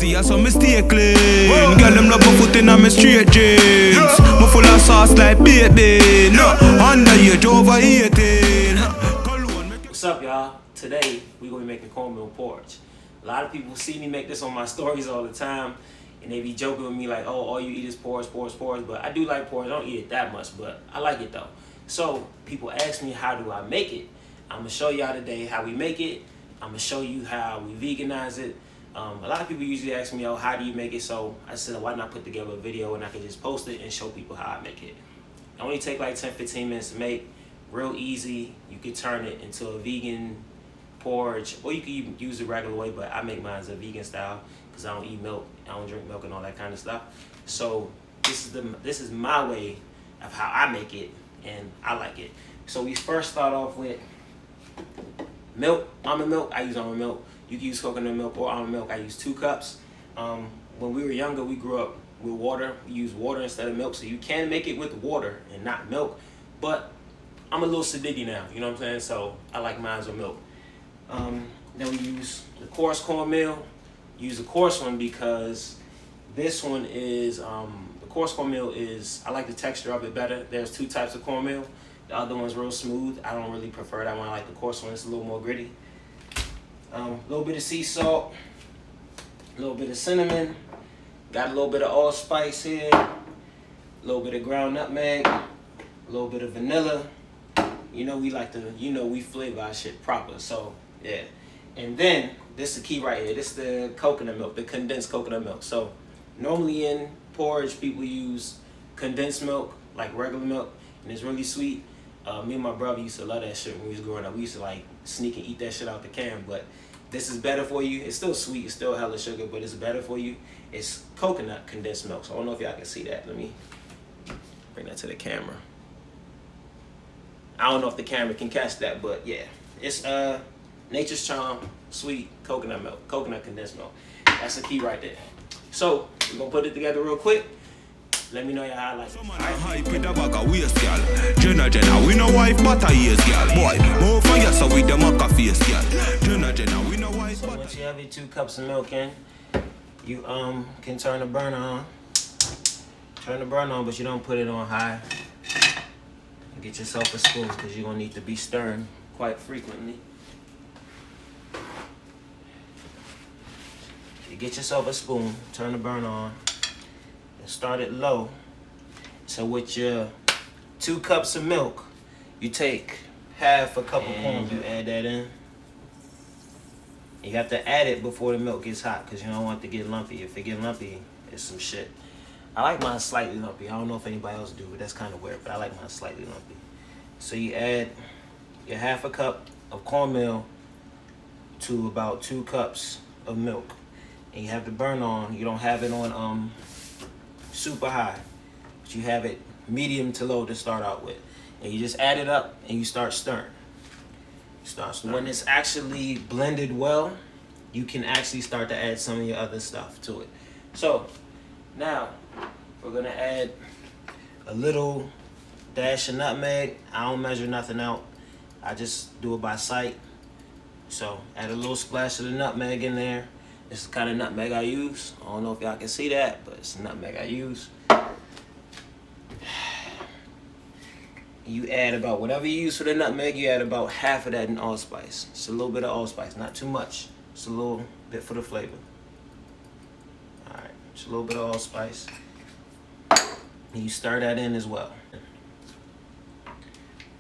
see, I saw me stay clean. Girl, them love my foot in my straight jeans. Me full of sauce like baby. No, underage, over 18. What's up, y'all? Today, we gonna be making cornmeal porridge. A lot of people see me make this on my stories all the time, and they be joking with me like, oh, all you eat is porridge. But I do like porridge. I don't eat it that much, but I like it though. So people ask me, how do I make it? I'm gonna show y'all today how we make it. I'm gonna show you how we veganize it. A lot of people usually ask me, oh, how do you make it? So I said, why not put together a video and I can just post it and show people how I make it. It only take like 10-15 minutes to make. Real easy. You could turn it into a vegan porridge, or you can even use the regular way, but I make mine as a vegan style because I don't eat milk, I don't drink milk and all that kind of stuff. So this is my way of how I make it, and I like it. So we first start off with milk, almond milk. I use almond milk. You can use coconut milk or almond milk. I use 2 cups. When we were younger, we grew up with water. We use water instead of milk, so you can make it with water and not milk. But I'm a little sedity now, you know what I'm saying? So I like mine with milk. Then we use the coarse cornmeal. Use the coarse one because this one is, the coarse cornmeal is, I like the texture of it better. There's 2 types of cornmeal. The other one's real smooth. I don't really prefer that one. I like the coarse one. It's a little more gritty. A little bit of sea salt, a little bit of cinnamon, got a little bit of allspice here, a little bit of ground nutmeg, a little bit of vanilla. You know we like to, we flavor our shit proper, so yeah. And then, this is the key right here, this is the coconut milk, the condensed coconut milk. So, normally in porridge, people use condensed milk, like regular milk, and it's really sweet. Me and my brother used to love that shit when we was growing up. We used to like sneak and eat that shit out the can, but this is better for you. It's still sweet, it's still hella sugar, but it's better for you. It's coconut condensed milk, so I don't know if y'all can see that. Let me bring that to the camera. I don't know if the camera can catch that, but yeah. It's Nature's Charm, sweet coconut milk, coconut condensed milk. That's the key right there. So, we're gonna put it together real quick. Let me know y'all how I like it. Hype with a bag of waste, girl. Jenna, we no wife, but I is, girl. Boy, more fire, so we the maca face, girl. Jenna, we no wife. So once you have your 2 cups of milk in, you can turn the burner on. Turn the burner on, but you don't put it on high. Get yourself a spoon because you're gonna need to be stirring quite frequently. You get yourself a spoon, turn the burner on, and start it low. So with your 2 cups of milk, you take half a cup of corn, you add that in. You have to add it before the milk gets hot because you don't want it to get lumpy. If it get lumpy, it's some shit. I like mine slightly lumpy. I don't know if anybody else do, but that's kind of weird, but I like mine slightly lumpy. So you add your half a cup of cornmeal to about 2 cups of milk. And you have the burn on. You don't have it on super high, but you have it medium to low to start out with. And you just add it up and you start stirring. When it's actually blended well, you can actually start to add some of your other stuff to it. So now we're gonna add a little dash of nutmeg. I don't measure nothing out. I just do it by sight. So add a little splash of the nutmeg in there. This is the kind of nutmeg I use. I don't know if y'all can see that, but it's the nutmeg I use. You add about whatever you use for the nutmeg, you add about half of that in allspice. It's a little bit of allspice, not too much. It's a little bit for the flavor. Alright, just a little bit of allspice. And you stir that in as well.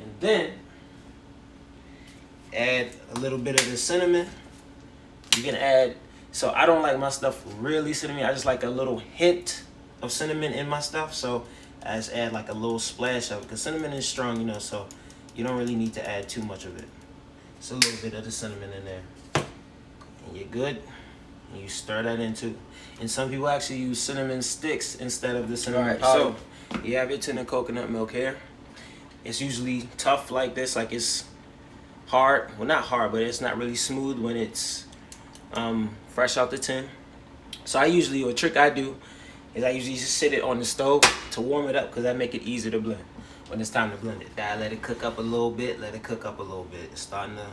And then add a little bit of the cinnamon. You can add, so I don't like my stuff really cinnamon. I just like a little hint of cinnamon in my stuff. So I just add like a little splash of it because cinnamon is strong, so you don't really need to add too much of it. Just a little bit of the cinnamon in there. And you're good. And you stir that in too. And some people actually use cinnamon sticks instead of the cinnamon powder. So you have your tin of coconut milk here. It's usually tough like this, like it's hard. Well, not hard, but it's not really smooth when it's fresh out the tin. So a trick I do is I usually just sit it on the stove to warm it up because that make it easier to blend when it's time to blend it. I let it cook up a little bit, It's starting to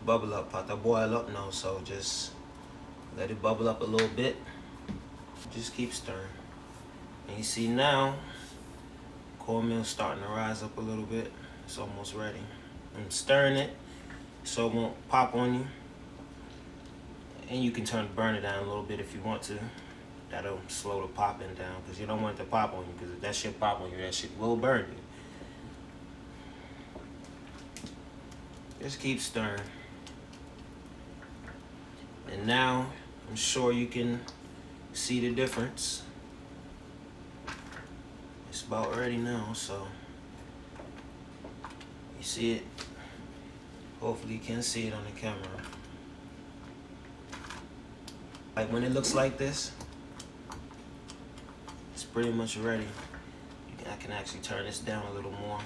bubble up, about to boil up now, so just Let it bubble up a little bit. Just keep stirring. And you see now, cornmeal's starting to rise up a little bit. It's almost ready. I'm stirring it so it won't pop on you. And you can burn it down a little bit if you want to. That'll slow the popping down because you don't want it to pop on you, because if that shit pop on you, that shit will burn you. Just keep stirring. And now, I'm sure you can see the difference. It's about ready now, so you see it. Hopefully you can see it on the camera. Like when it looks like this, it's pretty much ready. I can actually turn this down a little more.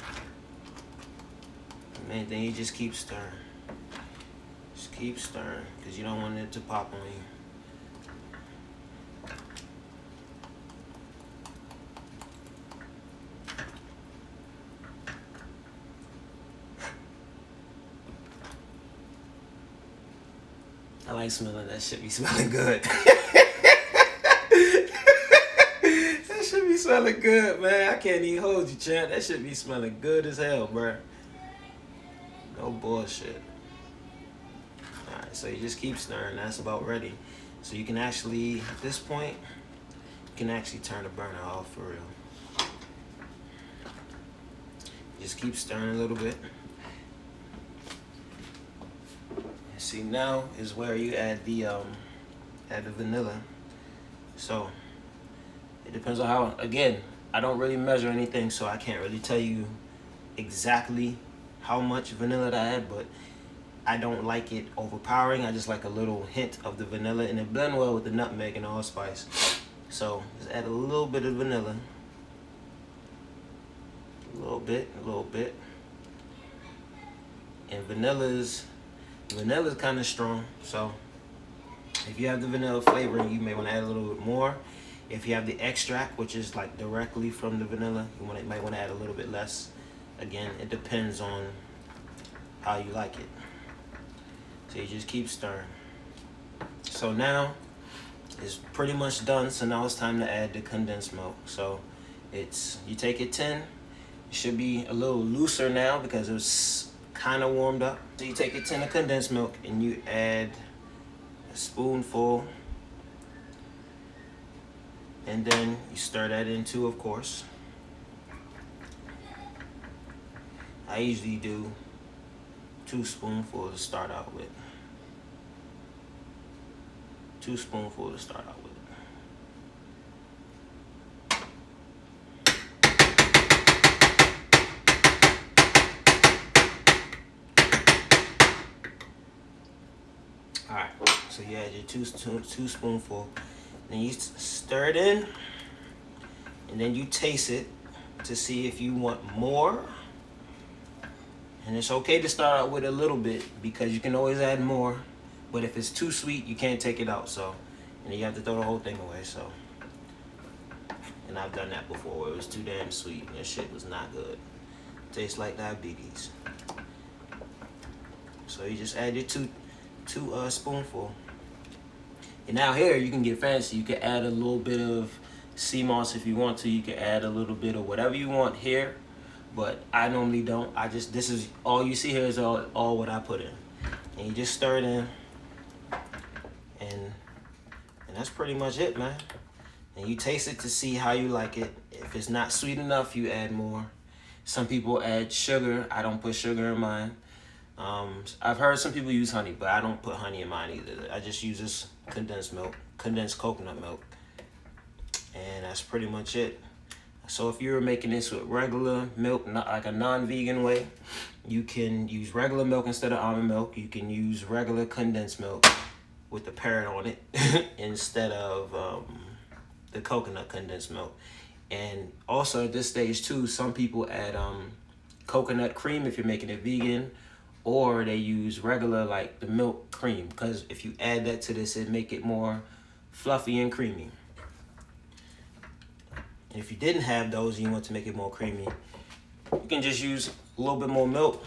The main thing, you just keep stirring. Just keep stirring, because you don't want it to pop on you. I like smelling that shit. Be smelling good. That shit be smelling good, man. I can't even hold you, champ. That shit be smelling good as hell, bruh. No bullshit. Alright, so you just keep stirring. That's about ready. So you can actually, at this point, you can actually turn the burner off for real. Just keep stirring a little bit. See, now is where you add the vanilla. So it depends on how. Again, I don't really measure anything, so I can't really tell you exactly how much vanilla to add. But I don't like it overpowering. I just like a little hint of the vanilla, and it blend well with the nutmeg and allspice. So just add a little bit of vanilla, a little bit, and Vanilla's kind of strong, so if you have the vanilla flavor, you may want to add a little bit more. If you have the extract, which is like directly from the vanilla, you might want to add a little bit less. Again, it depends on how you like it. So you just keep stirring. So now it's pretty much done. So now it's time to add the condensed milk. So you take it 10. It should be a little looser now because it was kind of warmed up. So you take a tin of condensed milk and you add a spoonful, and then you stir that in too, of course. I usually do 2 spoonfuls to start out with. 2 spoonfuls to start out with. Alright, so you add your two spoonful, then you stir it in, and then you taste it to see if you want more. And it's okay to start out with a little bit because you can always add more, but if it's too sweet, you can't take it out, so, and then you have to throw the whole thing away, so. And I've done that before where it was too damn sweet and that shit was not good. Tastes like diabetes. So you just add your two spoonful. And now here you can get fancy. You can add a little bit of sea moss if you want to. You can add a little bit of whatever you want here, but I normally don't. This is all you see here is all what I put in. And you just stir it in, and that's pretty much it, man. And you taste it to see how you like it. If it's not sweet enough, you add more. Some people add sugar. I don't put sugar in mine. I've heard some people use honey, but I don't put honey in mine either. I just use this condensed coconut milk. And that's pretty much it. So if you're making this with regular milk, not like a non-vegan way, you can use regular milk instead of almond milk. You can use regular condensed milk with the parrot on it instead of the coconut condensed milk. And also at this stage too, some people add coconut cream if you're making it vegan, or they use regular, like the milk cream, because if you add that to this, it make it more fluffy and creamy. And if you didn't have those and you want to make it more creamy, you can just use a little bit more milk,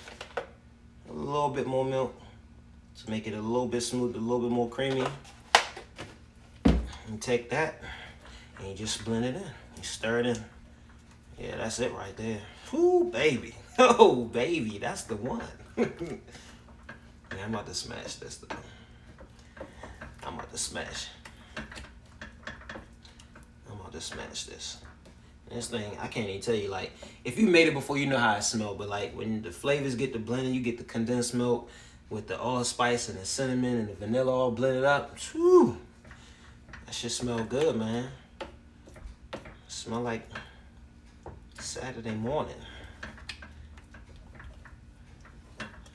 to make it a little bit smooth, a little bit more creamy. You take that and you just blend it in. You stir it in. Yeah, that's it right there. Ooh, baby. Oh, baby, that's the one. Yeah, I'm about to smash this though. I'm about to smash this. This thing, I can't even tell you, like, if you made it before, you know how it smells, but like when the flavors get to blending, you get the condensed milk with the allspice and the cinnamon and the vanilla all blended up. Whew, that shit smell good, man. Smell like Saturday morning.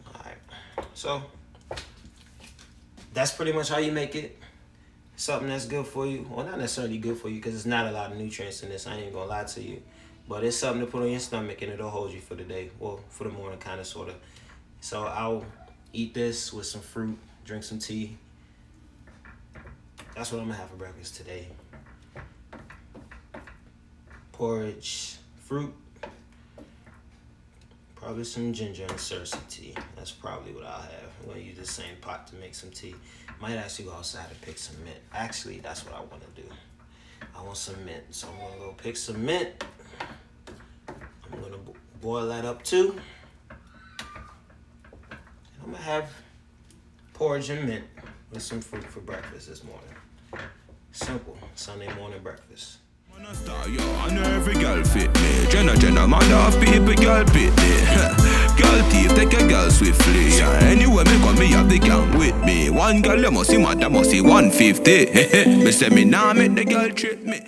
Alright, so that's pretty much how you make it. Something that's good for you. Well, not necessarily good for you because it's not a lot of nutrients in this. I ain't gonna lie to you. But it's something to put on your stomach and it'll hold you for the day. Well, for the morning, kind of, sort of. So I'll eat this with some fruit, drink some tea. That's what I'm gonna have for breakfast today. Porridge, fruit, probably some ginger and sursa tea. That's probably what I'll have. I'm gonna use the same pot to make some tea. Might actually go outside and pick some mint. Actually, that's what I want to do. I want some mint, so I'm gonna go pick some mint. I'm gonna boil that up too. And I'm gonna have porridge and mint with some fruit for breakfast this morning. Simple Sunday morning breakfast. I know every girl fit me. Jenna, man, half people girl fit me. Girl thief, take a girl swiftly. Anyway, me come me have the gang with me. One girl, you must see, man, that must see 150. Me say me nah make the girl trip me.